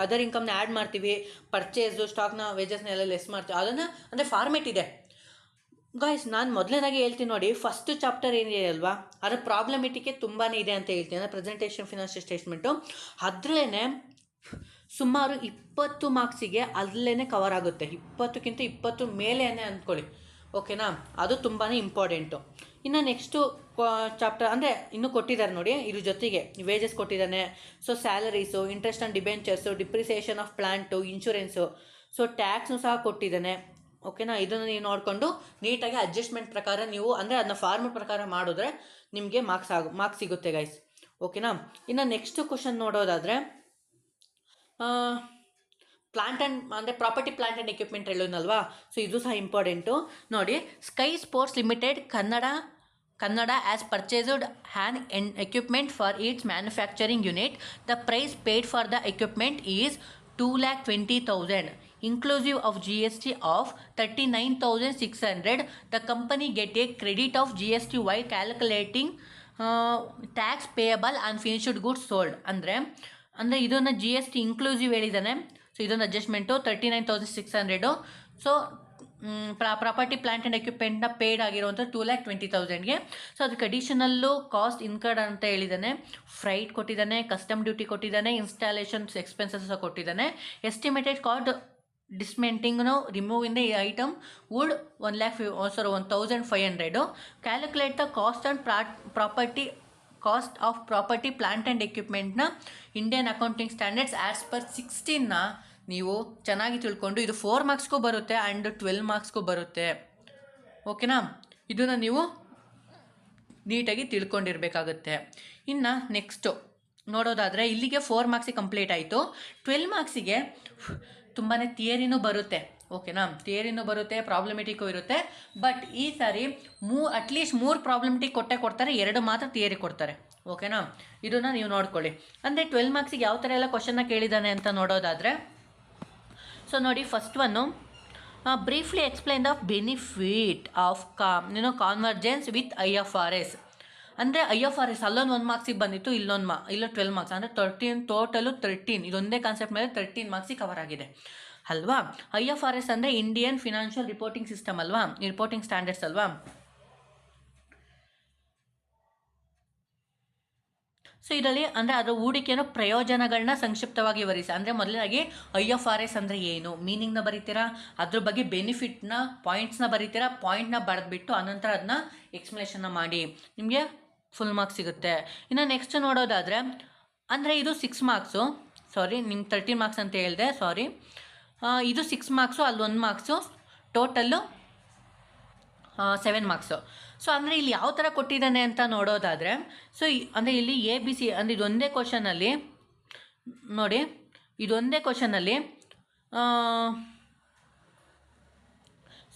[SPEAKER 1] ಅದರ್ ಇನ್ಕಮ್ನ ಆ್ಯಡ್ ಮಾಡ್ತೀವಿ, ಪರ್ಚೇಸು, ಸ್ಟಾಕ್ನ, ವೇಜಸ್ನ ಎಲ್ಲ ಲೆಸ್ ಮಾಡ್ತೀವಿ, ಅದನ್ನು ಅಂದರೆ ಫಾರ್ಮೇಟ್ ಇದೆ ಗಾಯ್ಸ್. ನಾನು ಮೊದಲನೇದಾಗಿ ಹೇಳ್ತೀನಿ ನೋಡಿ, ಫಸ್ಟ್ ಚಾಪ್ಟರ್ ಏನಿದೆ ಅಲ್ವಾ, ಅದರ ಪ್ರಾಬ್ಲಮೆಟಿಕೆ ತುಂಬಾ ಇದೆ ಅಂತ ಹೇಳ್ತೀನಿ. ಅಂದರೆ ಪ್ರೆಸೆಂಟೇಷನ್ ಫಿನಾನ್ಷಿಯಲ್ ಸ್ಟೇಟ್ಮೆಂಟು ಅದ್ರೇ ಸುಮಾರು 20 ಮಾರ್ಕ್ಸಿಗೆ ಅಲ್ಲೇ ಕವರ್ ಆಗುತ್ತೆ. 20ಕ್ಕಿಂತ 20 ಮೇಲೆ ಅಂದ್ಕೊಳ್ಳಿ, ಓಕೆನಾ. ಅದು ತುಂಬಾ ಇಂಪಾರ್ಟೆಂಟು. ಇನ್ನು ನೆಕ್ಸ್ಟು ಚಾಪ್ಟರ್ ಅಂದರೆ ಇನ್ನೂ ಕೊಟ್ಟಿದ್ದಾರೆ ನೋಡಿ, ಇದ್ರ ಜೊತೆಗೆ ವೇಜಸ್ ಕೊಟ್ಟಿದ್ದಾನೆ, so salaries, interest on debentures, depreciation of plant, insurance, so ಟ್ಯಾಕ್ಸ್ನು ಸಹ ಕೊಟ್ಟಿದ್ದಾನೆ, ಓಕೆನಾ. ಇದನ್ನು ನೀವು ನೋಡಿಕೊಂಡು ನೀಟಾಗಿ ಅಡ್ಜಸ್ಟ್ಮೆಂಟ್ ಪ್ರಕಾರ ನೀವು ಅಂದರೆ ಅದನ್ನ ಫಾರ್ಮುಲಾ ಪ್ರಕಾರ ಮಾಡಿದ್ರೆ ನಿಮಗೆ ಮಾರ್ಕ್ಸ್ ಸಿಗುತ್ತೆ ಗೈಸ್, ಓಕೆನಾ. ಇನ್ನು ನೆಕ್ಸ್ಟ್ ಕ್ವಶನ್ ನೋಡೋದಾದರೆ, ಪ್ಲಾಂಟ್ ಆ್ಯಂಡ್ ಅಂದರೆ ಪ್ರಾಪರ್ಟಿ, ಪ್ಲಾಂಟ್ ಆ್ಯಂಡ್ ಎಕ್ವಿಪ್ಮೆಂಟ್ ಹೇಳೋನಲ್ವಾ, ಸೊ ಇದು ಸಹ ಇಂಪಾರ್ಟೆಂಟು. ನೋಡಿ, sky sports limited Kannada as purchased an equipment for its manufacturing unit. The price paid for the equipment is 2,20,000 inclusive of GST of 39,600. The company get a credit of GST while calculating tax payable on finished goods sold. ಅಂದರೆ ಇದನ್ನು GST ಇನ್ಕ್ಲೂಸಿವ್ ಹೇಳಿದ್ದಾನೆ. ಸೊ ಇದೊಂದು adjustment 39,600. So property, plant and ಎಕ್ವಿಪ್ಮೆಂಟ್ನ ಪೇಯ್ಡ್ ಆಗಿರುವಂಥ 2,20,000ಗೆ. ಸೊ ಅದಕ್ಕೆ ಅಡಿಷನಲ್ಲು ಕಾಸ್ಟ್ ಇನ್ಕರ್ಡ್ ಅಂತ ಹೇಳಿದ್ದಾನೆ, ಫ್ರೈಟ್ ಕೊಟ್ಟಿದ್ದಾನೆ, ಕಸ್ಟಮ್ ಡ್ಯೂಟಿ ಕೊಟ್ಟಿದ್ದಾನೆ, ಇನ್ಸ್ಟಾಲೇಷನ್ಸ್ ಎಕ್ಸ್ಪೆನ್ಸಸ್ ಸಹ ಕೊಟ್ಟಿದ್ದಾನೆ. ಎಸ್ಟಿಮೇಟೆಡ್ ಕಾಸ್ಟ್ ಡಿಸ್ಮೆಂಟಿಂಗ್ನು remove in the item would 1,500. Calculate the cost of property, plant and ಎಕ್ವಿಪ್ಮೆಂಟ್ನ Indian accounting standards as per 16ನ ನೀವು ಚೆನ್ನಾಗಿ ತಿಳ್ಕೊಂಡು, ಇದು 4 ಮಾರ್ಕ್ಸ್ಗೂ ಬರುತ್ತೆ ಆ್ಯಂಡ್ 12 ಮಾರ್ಕ್ಸ್ಗೂ ಬರುತ್ತೆ, ಓಕೆನಾ. ಇದನ್ನು ನೀವು ನೀಟಾಗಿ ತಿಳ್ಕೊಂಡಿರಬೇಕಾಗುತ್ತೆ. ಇನ್ನು ನೆಕ್ಸ್ಟು ನೋಡೋದಾದರೆ, ಇಲ್ಲಿಗೆ 4 ಮಾರ್ಕ್ಸಿಗೆ ಕಂಪ್ಲೀಟ್ ಆಯಿತು. 12 ಮಾರ್ಕ್ಸಿಗೆ ತುಂಬಾ ಥಿಯರಿನೂ ಬರುತ್ತೆ, ಓಕೆನಾ. ಥಿಯರಿನೂ ಬರುತ್ತೆ, ಪ್ರಾಬ್ಲಮೆಟಿಕ್ಕು ಇರುತ್ತೆ. ಬಟ್ ಈ ಸಾರಿ ಅಟ್ಲೀಸ್ಟ್ 3 ಪ್ರಾಬ್ಲಮೆಟಿಕ್ ಕೊಡ್ತಾರೆ, 2 ಮಾತ್ರ ಥಿಯರಿ ಕೊಡ್ತಾರೆ, ಓಕೆನಾ. ಇದನ್ನು ನೀವು ನೋಡ್ಕೊಳ್ಳಿ. ಅಂದರೆ 12 ಮಾರ್ಕ್ಸಿಗೆ ಯಾವ ಥರ ಎಲ್ಲ ಕ್ವಶನ್ನ ಕೇಳಿದ್ದಾನೆ ಅಂತ ನೋಡೋದಾದರೆ, ಸೊ ನೋಡಿ, ಫಸ್ಟ್ ಒನ್ನು briefly explain the benefit of convergence with IFRS. ಅಂದರೆ IFRS ಅಲ್ಲೊಂದು 1 ಮಾರ್ಕ್ಸಿಗೆ ಬಂದಿತ್ತು, ಇಲ್ಲೊಂದು 12 ಮಾರ್ಕ್ಸ್, ಅಂದರೆ 13 ಟೋಟಲು 13. ಇದೊಂದೇ ಕಾನ್ಸೆಪ್ಟ್ ಮೇಲೆ 13 ಮಾರ್ಕ್ಸಿಗೆ ಕವರ್ ಆಗಿದೆ ಅಲ್ವಾ. IFRS ಅಂದರೆ ಇಂಡಿಯನ್ ಫಿನಾನ್ಷಿಯಲ್ ರಿಪೋರ್ಟಿಂಗ್ ಸಿಸ್ಟಮ್ ಅಲ್ವಾ, ರಿಪೋರ್ಟಿಂಗ್ ಸ್ಟ್ಯಾಂಡರ್ಡ್ಸ್ ಅಲ್ವಾ. ಸೊ ಇದರಲ್ಲಿ ಅಂದರೆ ಅದರ ಹೂಡಿಕೆಯನ್ನು ಪ್ರಯೋಜನಗಳನ್ನ ಸಂಕ್ಷಿಪ್ತವಾಗಿ ವಿವರಿಸಿ. ಅಂದರೆ ಮೊದಲನೇದಾಗಿ IFRS ಅಂದರೆ ಏನು, ಮೀನಿಂಗ್ನ ಬರೀತೀರಾ, ಅದ್ರ ಬಗ್ಗೆ ಬೆನಿಫಿಟ್ನ ಪಾಯಿಂಟ್ಸ್ನ ಬರೀತೀರಾ, ಪಾಯಿಂಟ್ನ ಬರೆದ್ಬಿಟ್ಟು ಅನಂತರ ಅದನ್ನ ಎಕ್ಸ್ಪ್ಲನೇಷನ್ನ ಮಾಡಿ, ನಿಮಗೆ ಫುಲ್ ಮಾರ್ಕ್ಸ್ ಸಿಗುತ್ತೆ. ಇನ್ನು ನೆಕ್ಸ್ಟ್ ನೋಡೋದಾದರೆ ಅಂದರೆ ಇದು 6 ಮಾರ್ಕ್ಸು, ಸಾರಿ ನಿಮ್ಮ 13 ಮಾರ್ಕ್ಸ್ ಅಂತ ಹೇಳಿದೆ, ಸಾರಿ, ಇದು 6 ಮಾರ್ಕ್ಸು, ಅಲ್ಲಿ 1 ಮಾರ್ಕ್ಸು, ಟೋಟಲ್ಲು 7 ಮಾರ್ಕ್ಸು. ಸೊ ಅಂದರೆ ಇಲ್ಲಿ ಯಾವ ಥರ ಕೊಟ್ಟಿದ್ದಾನೆ ಅಂತ ನೋಡೋದಾದರೆ, ಸೊ ಅಂದರೆ ಇಲ್ಲಿ ABC ಅಂದರೆ ಇದೊಂದೇ ಕ್ವಶನಲ್ಲಿ ನೋಡಿ, ಇದೊಂದೇ ಕ್ವಶನಲ್ಲಿ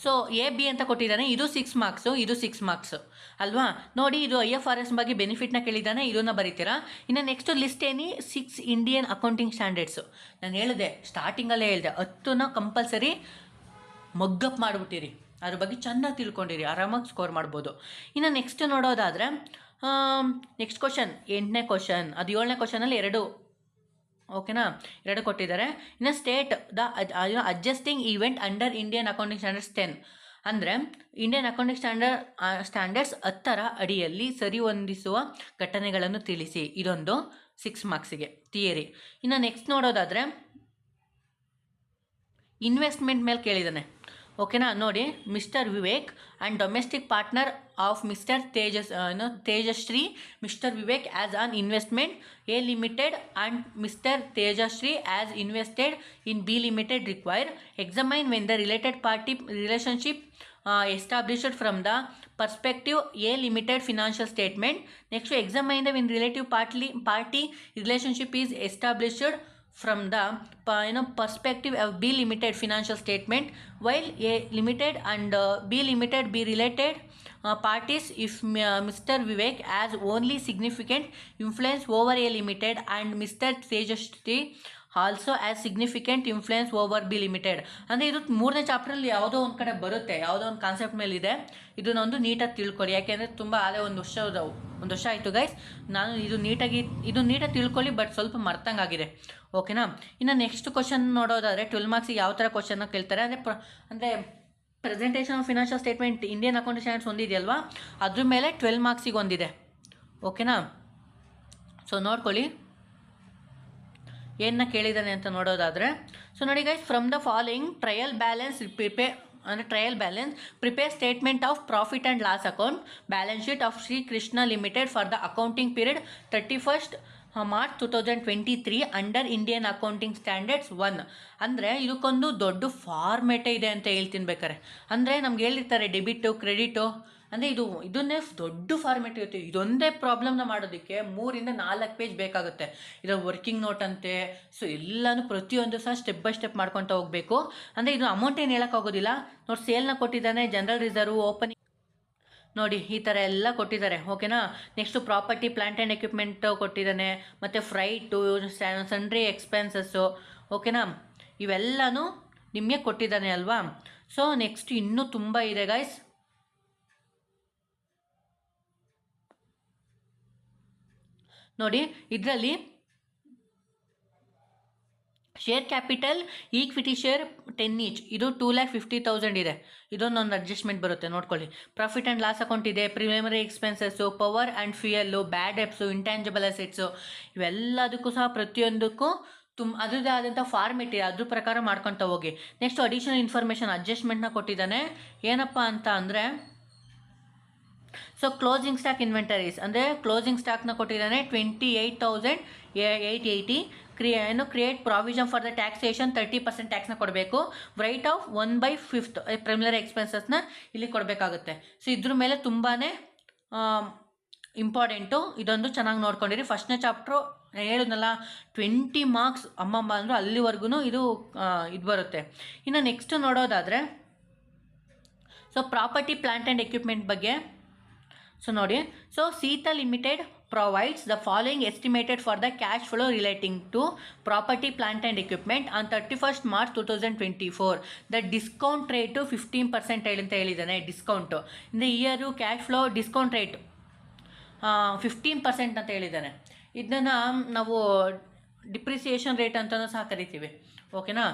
[SPEAKER 1] ಸೊ AB ಅಂತ ಕೊಟ್ಟಿದ್ದಾನೆ, ಇದು 6 ಮಾರ್ಕ್ಸು, ಇದು 6 ಮಾರ್ಕ್ಸು ಅಲ್ವಾ. ನೋಡಿ, ಇದು IFRS ಬಗ್ಗೆ ಬೆನಿಫಿಟ್ನ ಕೇಳಿದ್ದಾನೆ, ಇದನ್ನು ಬರೀತೀರಾ. ಇನ್ನು ನೆಕ್ಸ್ಟು ಲಿಸ್ಟ್ ಏನಿ 6 ಇಂಡಿಯನ್ ಅಕೌಂಟಿಂಗ್ ಸ್ಟ್ಯಾಂಡರ್ಡ್ಸು. ನಾನು ಹೇಳಿದೆ, ಸ್ಟಾರ್ಟಿಂಗಲ್ಲೇ ಹೇಳಿದೆ, 10ನ ಕಂಪಲ್ಸರಿ ಮಗ್ಗಪ್ ಮಾಡಿಬಿಟ್ಟಿರಿ, ಅದ್ರ ಬಗ್ಗೆ ಚೆನ್ನಾಗಿ ತಿಳ್ಕೊಂಡಿರಿ, ಆರಾಮಾಗಿ ಸ್ಕೋರ್ ಮಾಡ್ಬೋದು. ಇನ್ನು ನೆಕ್ಸ್ಟ್ ನೋಡೋದಾದರೆ ನೆಕ್ಸ್ಟ್ ಕ್ವಶನ್ 8ನೇ ಕ್ವಶನ್, ಅದು 7ನೇ ಕ್ವಶನಲ್ಲಿ 2, ಓಕೆನಾ, 2 ಕೊಟ್ಟಿದ್ದಾರೆ. ಇನ್ನು state the adjusting event under Indian accounting standards 10, ಅಂದರೆ ಇಂಡಿಯನ್ ಅಕೌಂಟಿಂಗ್ ಸ್ಟ್ಯಾಂಡರ್ಡ್ಸ್ 10ರ ಅಡಿಯಲ್ಲಿ ಸರಿ ಹೊಂದಿಸುವ ಘಟನೆಗಳನ್ನು ತಿಳಿಸಿ. ಇದೊಂದು 6 ಮಾರ್ಕ್ಸಿಗೆ ಥಿಯರಿ. ಇನ್ನು ನೆಕ್ಸ್ಟ್ ನೋಡೋದಾದರೆ ಇನ್ವೆಸ್ಟ್ಮೆಂಟ್ ಮೇಲೆ ಕೇಳಿದ್ದಾನೆ, ಓಕೆನಾ. ನೋಡಿ, mister Vivek and domestic partner of mister Tejashri, mister Vivek as on investment A Limited and Mr. Tejashree as invested in B Limited require examine when the related party relationship established from the perspective A Limited financial statement. Next, to examine the when relative party relationship is established from the perspective of B Limited financial statement, while A Limited and B Limited be related parties if Mr. Vivek has only significant influence over A Limited and Mr. Tejashree also as significant influence over B limited. ಅಂದರೆ ಇದು 3ನೇ ಚಾಪ್ಟ್ರಲ್ಲಿ ಯಾವುದೋ ಒಂದು ಕಡೆ ಬರುತ್ತೆ, ಯಾವುದೋ ಒಂದು ಕಾನ್ಸೆಪ್ಟ್ ಮೇಲೆ ಇದೆ, ಇದನ್ನೊಂದು ನೀಟಾಗಿ ತಿಳ್ಕೊಳ್ಳಿ. ಯಾಕೆಂದರೆ ತುಂಬ ಆಲೇ ಒಂದು ವರ್ಷ ಆಯಿತು ಗೈಸ್, ನಾನು ಇದು ನೀಟಾಗಿ ತಿಳ್ಕೊಳ್ಳಿ, ಬಟ್ ಸ್ವಲ್ಪ ಮರ್ತಂಗಾಗಿದೆ, ಓಕೆನಾ. ಇನ್ನು ನೆಕ್ಸ್ಟ್ ಕ್ವಶನ್ ನೋಡೋದಾದರೆ 12 ಮಾರ್ಕ್ಸಿಗೆ ಯಾವ ಥರ ಕ್ವಶನ್ನ ಕೇಳ್ತಾರೆ ಅಂದರೆ presentation of financial statement Indian accounting standards ಒಂದಿದೆಯಲ್ವಾ, ಅದ್ರ ಮೇಲೆ 12 ಮಾರ್ಕ್ಸಿಗೆ ಒಂದಿದೆ, ಓಕೆನಾ. ಸೊ ನೋಡ್ಕೊಳ್ಳಿ ಏನನ್ನ ಕೇಳಿದ್ದಾನೆ ಅಂತ ನೋಡೋದಾದರೆ. ಸೊ ನೋಡಿ guys, from the following trial balance prepare statement of profit and loss account balance sheet of Shri Krishna limited for the accounting period 31st March 2023 under Indian accounting standards 1. ಅಂದರೆ ಇದಕ್ಕೊಂದು ದೊಡ್ಡ ಫಾರ್ಮೇಟೇ ಇದೆ ಅಂತ ಹೇಳ್ತೀನಿ ಬೇಕಾರೆ. ಅಂದರೆ ನಮ್ಗೆ ಹೇಳಿರ್ತಾರೆ ಡೆಬಿಟು ಕ್ರೆಡಿಟು, ಅಂದರೆ ಇದನ್ನೇ ದೊಡ್ಡ ಫಾರ್ಮೇಟ್ ಇರುತ್ತೆ. ಇದೊಂದೇ ಪ್ರಾಬ್ಲಮ್ನ ಮಾಡೋದಕ್ಕೆ 3-4 ಪೇಜ್ ಬೇಕಾಗುತ್ತೆ. ಇದರ ವರ್ಕಿಂಗ್ ನೋಟ್ ಅಂತೆ, ಸೊ ಎಲ್ಲನೂ ಪ್ರತಿಯೊಂದು ಸಹ ಸ್ಟೆಪ್ ಬೈ ಸ್ಟೆಪ್ ಮಾಡ್ಕೊತಾ ಹೋಗಬೇಕು. ಅಂದರೆ ಇದು ಅಮೌಂಟ್ ಏನು ಹೇಳೋಕ್ಕಾಗೋದಿಲ್ಲ. ನೋಡಿ, ಸೇಲ್ನ ಕೊಟ್ಟಿದ್ದಾನೆ, ಜನರಲ್ ರಿಸರ್ವ್, ಓಪನಿಂಗ್, ನೋಡಿ ಈ ಥರ ಎಲ್ಲ ಕೊಟ್ಟಿದ್ದಾರೆ, ಓಕೆನಾ. Next property plant and equipment ಕೊಟ್ಟಿದ್ದಾನೆ, ಮತ್ತು ಫ್ರೈಟು, ಸನ್ಡ್ರಿ ಎಕ್ಸ್ಪೆನ್ಸಸ್ಸು, ಓಕೆನಾ, ಇವೆಲ್ಲನೂ ನಿಮಗೆ ಕೊಟ್ಟಿದ್ದಾನೆ ಅಲ್ವಾ. ಸೊ ನೆಕ್ಸ್ಟ್ ಇನ್ನೂ ತುಂಬ ಇದೆ ಗೈಸ್. ನೋಡಿ, ಇದರಲ್ಲಿ share capital equity share 10 each, ಇದು 2,50,000 ಇದೆ. ಇದೊಂದೊಂದು ಅಡ್ಜಸ್ಟ್ಮೆಂಟ್ ಬರುತ್ತೆ, ನೋಡ್ಕೊಳ್ಳಿ. ಪ್ರಾಫಿಟ್ ಆ್ಯಂಡ್ ಲಾಸ್ ಅಕೌಂಟ್ ಇದೆ, preliminary expenses, power and fuel, bad debts, intangible assets, ಇವೆಲ್ಲದಕ್ಕೂ ಸಹ ಪ್ರತಿಯೊಂದಕ್ಕೂ ಅದರದ್ದೇ ಆದಂಥ ಫಾರ್ಮೆಟ್ ಇದೆ, ಅದ್ರ ಪ್ರಕಾರ ಮಾಡ್ಕೊತ ಹೋಗಿ. ನೆಕ್ಸ್ಟ್ ಅಡಿಷನಲ್ ಇನ್ಫಾರ್ಮೇಷನ್ ಅಡ್ಜಸ್ಟ್ಮೆಂಟ್ನ ಕೊಟ್ಟಿದ್ದಾನೆ. ಏನಪ್ಪ ಅಂತ ಅಂದರೆ, ಸೊ ಕ್ಲೋಸಿಂಗ್ ಸ್ಟಾಕ್ ಇನ್ವೆಂಟರೀಸ್, ಅಂದರೆ ಕ್ಲೋಸಿಂಗ್ ಸ್ಟಾಕ್ನ ಕೊಟ್ಟಿದ್ದಾನೆ 28,880. Create provision for the taxation 30% ಟ್ಯಾಕ್ಸ್ನ ಕೊಡಬೇಕು. ರೈಟ್ ಆಫ್ 1/5 ಪ್ರಿಲಿಮಿನರಿ ಎಕ್ಸ್ಪೆನ್ಸಸ್ನ ಇಲ್ಲಿ ಕೊಡಬೇಕಾಗುತ್ತೆ. ಸೊ ಇದ್ರ ಮೇಲೆ ತುಂಬಾ ಇಂಪಾರ್ಟೆಂಟು, ಇದೊಂದು ಚೆನ್ನಾಗಿ ನೋಡ್ಕೊಂಡಿರಿ. ಫಸ್ಟ್ನೇ ಚಾಪ್ಟ್ರು ಹೇಳಿದ್ನಲ್ಲ 20 ಮಾರ್ಕ್ಸ್ ಅಮ್ಮಮ್ಮ ಅಂದರು, ಅಲ್ಲಿವರೆಗೂ ಇದು ಬರುತ್ತೆ. ಇನ್ನು ನೆಕ್ಸ್ಟ್ ನೋಡೋದಾದರೆ, so property plant and equipment ಬಗ್ಗೆ. ಸೊ ನೋಡಿ, so Sita limited provides the following estimated for the cash flow relating to property plant and equipment on 31st March 2024. The discount rate 15% ಅಂತ ಹೇಳಿದ್ದಾನೆ. ಡಿಸ್ಕೌಂಟು ಇಂದ year cash flow discount rate 15% ಅಂತ ಹೇಳಿದ್ದಾನೆ. ಇದನ್ನು ನಾವು ಡಿಪ್ರಿಸಿಯೇಷನ್ ರೇಟ್ ಅಂತಲೂ ಸಹ ಕರಿತೀವಿ, ಓಕೆನಾ.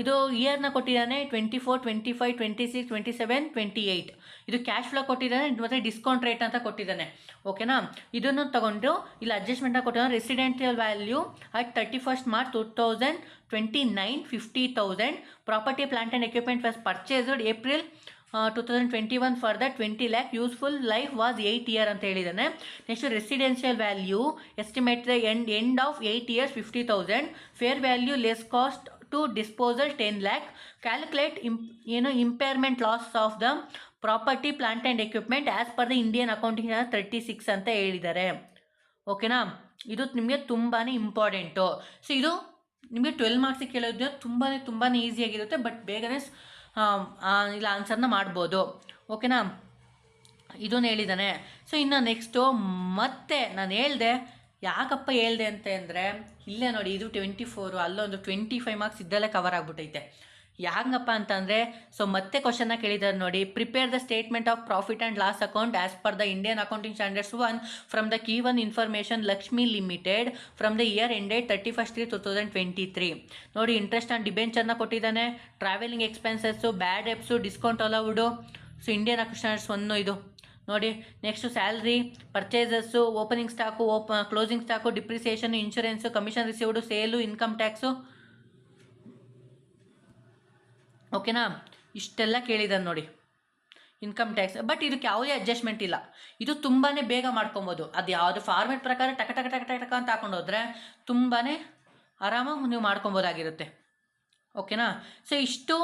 [SPEAKER 1] ಇದು ಇಯರ್ನ ಕೊಟ್ಟಿದ್ದಾನೆ 24, 25, 26, 27, 28. ಇದು ಕ್ಯಾಶ್ ಫ್ಲೋ ಕೊಟ್ಟಿದ್ದಾನೆ ಮತ್ತು ಡಿಸ್ಕೌಂಟ್ ರೇಟ್ ಅಂತ ಕೊಟ್ಟಿದ್ದಾನೆ. ಓಕೆನಾ. ಇದನ್ನು ತಗೊಂಡು ಇಲ್ಲಿ ಅಡ್ಜಸ್ಟ್ಮೆಂಟಾಗಿ ಕೊಟ್ಟಿದ್ದಾನೆ. Residential value at 31st March 2029 50,000. Property plant and equipment was purchased April 2021 for the 20 lakh. Useful life was 8 year ಅಂತ ಹೇಳಿದ್ದಾನೆ. Next residential value estimate end of 8 years 50,000. Fair value less cost to disposal 10 lakh. Calculate impairment loss of the property plant and equipment as per the Indian accounting 36 ಅಂತ ಹೇಳಿದ್ದಾರೆ. ಓಕೆನಾ. ಇದು ನಿಮಗೆ ತುಂಬಾ ಇಂಪಾರ್ಟೆಂಟು. ಸೊ ಇದು ನಿಮಗೆ 12 ಮಾರ್ಕ್ಸಿಗೆ ಕೇಳೋದು ತುಂಬಾ ಈಸಿಯಾಗಿರುತ್ತೆ, ಬಟ್ ಬೇಗನೆ ಇಲ್ಲ ಆನ್ಸರ್ನ ಮಾಡ್ಬೋದು. ಓಕೆನಾ. ಇದನ್ನು ಹೇಳಿದ್ದಾನೆ. ಸೊ ಇನ್ನು ನೆಕ್ಸ್ಟು ಮತ್ತೆ ನಾನು ಹೇಳ್ದೆ, ಯಾಕಪ್ಪ ಹೇಳ್ದೆ ಅಂತ ಅಂದರೆ ಇಲ್ಲೇ ನೋಡಿ, ಇದು 24, ಅಲ್ಲೊಂದು 25 ಮಾರ್ಕ್ಸ್ ಇದ್ದಲ್ಲೇ ಕವರ್ ಆಗಿಬಿಟ್ಟೈತೆ. ಯಾಕಪ್ಪ ಅಂತಂದರೆ ಸೊ ಮತ್ತೆ ಕ್ವಶನ್ನ ಕೇಳಿದ್ದಾರೆ ನೋಡಿ. Prepare the statement of profit and loss account as per the Indian accounting standards 1 from the given information Lakshmi limited from the year ended 31st March 2023. ನೋಡಿ, ಇಂಟ್ರೆಸ್ಟ್ ಆನ್ ಡಿಬೆಂಚರ್ನ ಕೊಟ್ಟಿದ್ದಾನೆ, ಟ್ರಾವೆಲಿಂಗ್ ಎಕ್ಸ್ಪೆನ್ಸಸ್ಸು, ಬ್ಯಾಡ್ ಎಪ್ಸು, discount allowed. So Indian accounting standards 1 ಇದು ನೋಡಿ. Next salary, purchases, opening stock, closing stock, depreciation, insurance, commission received, sale, income tax. ಓಕೆನಾ. ಇಷ್ಟೆಲ್ಲ ಕೇಳಿದ್ದಾನೆ ನೋಡಿ, ಇನ್ಕಮ್ ಟ್ಯಾಕ್ಸ್. ಬಟ್ ಇದಕ್ಕೆ ಯಾವುದೇ ಅಡ್ಜಸ್ಟ್ಮೆಂಟ್ ಇಲ್ಲ. ಇದು ತುಂಬಾ ಬೇಗ ಮಾಡ್ಕೊಬೋದು. ಅದು ಯಾವುದು ಫಾರ್ಮೆಟ್ ಪ್ರಕಾರ ಟಕ ಟಕ ಟಕ ಟಕ ಟಕ ಅಂತ ಹಾಕೊಂಡೋದ್ರೆ ತುಂಬಾ ಆರಾಮಾಗಿ ನೀವು ಮಾಡ್ಕೊಬೋದಾಗಿರುತ್ತೆ. ಓಕೆನಾ. ಸೊ ಇಷ್ಟು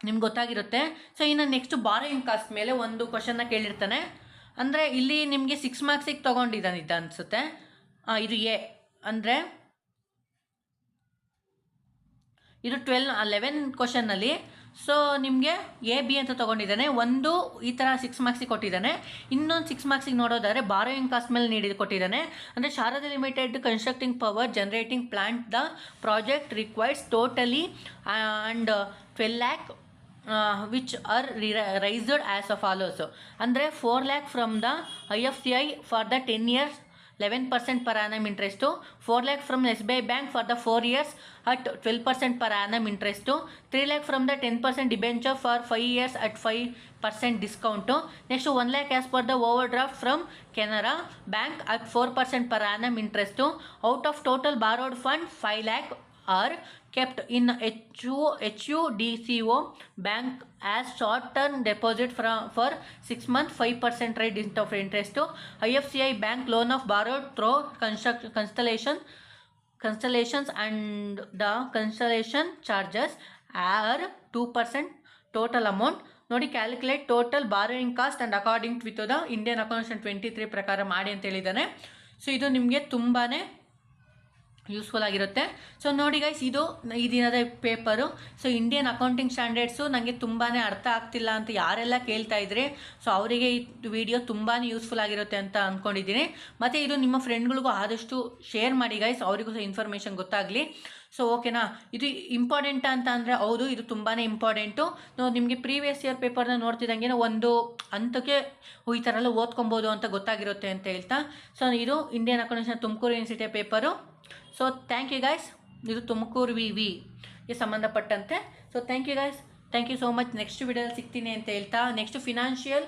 [SPEAKER 1] ನಿಮ್ಗೆ ಗೊತ್ತಾಗಿರುತ್ತೆ. ಸೊ ಇನ್ನು ನೆಕ್ಸ್ಟ್ ಬಾರೋಯಿಂಗ್ ಕಾಸ್ಟ್ ಮೇಲೆ ಒಂದು ಕ್ವಶನ್ನ ಕೇಳಿರ್ತಾನೆ. ಅಂದರೆ ಇಲ್ಲಿ ನಿಮಗೆ 6 ಮಾರ್ಕ್ಸಿಗೆ ತೊಗೊಂಡಿದ್ದಾನೆ ಇದು ಅನಿಸುತ್ತೆ. ಇದು ಎ ಅಂದರೆ ಇದು 11 ಕ್ವಶನ್ನಲ್ಲಿ. ಸೊ ನಿಮಗೆ ಎ ಬಿ ಅಂತ ತೊಗೊಂಡಿದ್ದಾನೆ. ಒಂದು ಈ ಥರ 6 ಮಾರ್ಕ್ಸಿಗೆ ಕೊಟ್ಟಿದ್ದಾನೆ. ಇನ್ನೊಂದು 6 ಮಾರ್ಕ್ಸಿಗೆ ನೋಡೋದಾದರೆ ಬಾರೋಯಿಂಗ್ ಕಾಸ್ಟ್ ಮೇಲೆ ಕೊಟ್ಟಿದ್ದಾನೆ. ಅಂದರೆ Sharada limited constructing power generating plant the project requires totally and 12 lakh which are raised as follows. ಅಂದರೆ 4 lakh from the IFCI for the 10 years 11% per annum interest, 4 lakh from SBI Bank for the 4 years at 12% per annum interest, 3 lakh from the 10% debenture for 5 years at 5% discount. Next 1 lakh as per the overdraft from Canara Bank at 4% per annum interest. Out of total borrowed fund, 5 lakh are kept in HUDCO bank as short-term deposit for 6 months, 5% rate of interest. IFCI bank loan of borrowed through constellations and the constellation charges are 2% total amount. ನೋಡಿ, calculate total borrowing cost and according with the Indian accounting 23 ಪ್ರಕಾರ ಮಾಡಿ ಅಂತ ಹೇಳಿದ್ದಾನೆ. ಸೊ ಇದು ನಿಮಗೆ ತುಂಬಾ ಯೂಸ್ಫುಲ್ ಆಗಿರುತ್ತೆ. ಸೊ ನೋಡಿ ಗೈಸ್, ಇದು ಈ ದಿನದ paper. So Indian accounting standards ನನಗೆ ತುಂಬಾ ಅರ್ಥ ಆಗ್ತಿಲ್ಲ ಅಂತ ಯಾರೆಲ್ಲ ಕೇಳ್ತಾ ಇದ್ರಿ, ಸೊ ಅವರಿಗೆ ಈ ವಿಡಿಯೋ ತುಂಬಾ ಯೂಸ್ಫುಲ್ ಆಗಿರುತ್ತೆ ಅಂತ ಅಂದ್ಕೊಂಡಿದ್ದೀನಿ. ಮತ್ತು ಇದು ನಿಮ್ಮ ಫ್ರೆಂಡ್ಗಳಿಗೂ ಆದಷ್ಟು ಶೇರ್ ಮಾಡಿ ಗೈಸ್, ಅವರಿಗೂ ಸಹ ಇನ್ಫಾರ್ಮೇಷನ್ ಗೊತ್ತಾಗಲಿ. ಸೊ ಓಕೆನಾ. ಇದು ಇಂಪಾರ್ಟೆಂಟ್ ಅಂತ ಅಂದರೆ ಹೌದು, ಇದು ತುಂಬಾ ಇಂಪಾರ್ಟೆಂಟು. ನಿಮಗೆ ಪ್ರೀವಿಯಸ್ ಇಯರ್ ಪೇಪರ್ನ ನೋಡ್ತಿದ್ದಂಗೆ ಒಂದು ಹಂತಕ್ಕೆ ಈ ಥರ ಎಲ್ಲ ಓದ್ಕೊಬೋದು ಅಂತ ಗೊತ್ತಾಗಿರುತ್ತೆ ಅಂತ ಹೇಳ್ತಾ, ಸೊ ಇದು ಇಂಡಿಯನ್ ಅಕೌಂಟಿಂಗ್ ತುಮಕೂರು ಯೂನಿವರ್ಸಿಟಿಯ paper. So thank you guys. ಇದು ತುಮಕೂರು ಗೆ ಸಂಬಂಧಪಟ್ಟಂತೆ. So thank you guys, thank you so much. Next ವಿಡಿಯೋದಲ್ಲಿ ಸಿಗ್ತೀನಿ ಅಂತ ಹೇಳ್ತಾ, ನೆಕ್ಸ್ಟ್ ಫಿನಾನ್ಷಿಯಲ್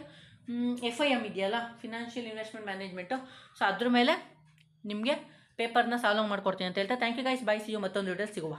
[SPEAKER 1] FIM ಇದೆಯಲ್ಲ, ಫಿನಾನ್ಷಿಯಲ್ ಇನ್ವೆಸ್ಟ್ಮೆಂಟ್ ಮ್ಯಾನೇಜ್ಮೆಂಟು, ಸೊ ಅದ್ರ ಮೇಲೆ ನಿಮಗೆ ಪೇಪರ್ನ ಸಾಲ್ವ್ ಮಾಡ್ಕೊಡ್ತೀನಿ ಅಂತ ಹೇಳ್ತಾ thank you guys. Bye, see you. ಮತ್ತೊಂದು ವಿಡಿಯೋದಲ್ಲಿ ಸಿಗುವ.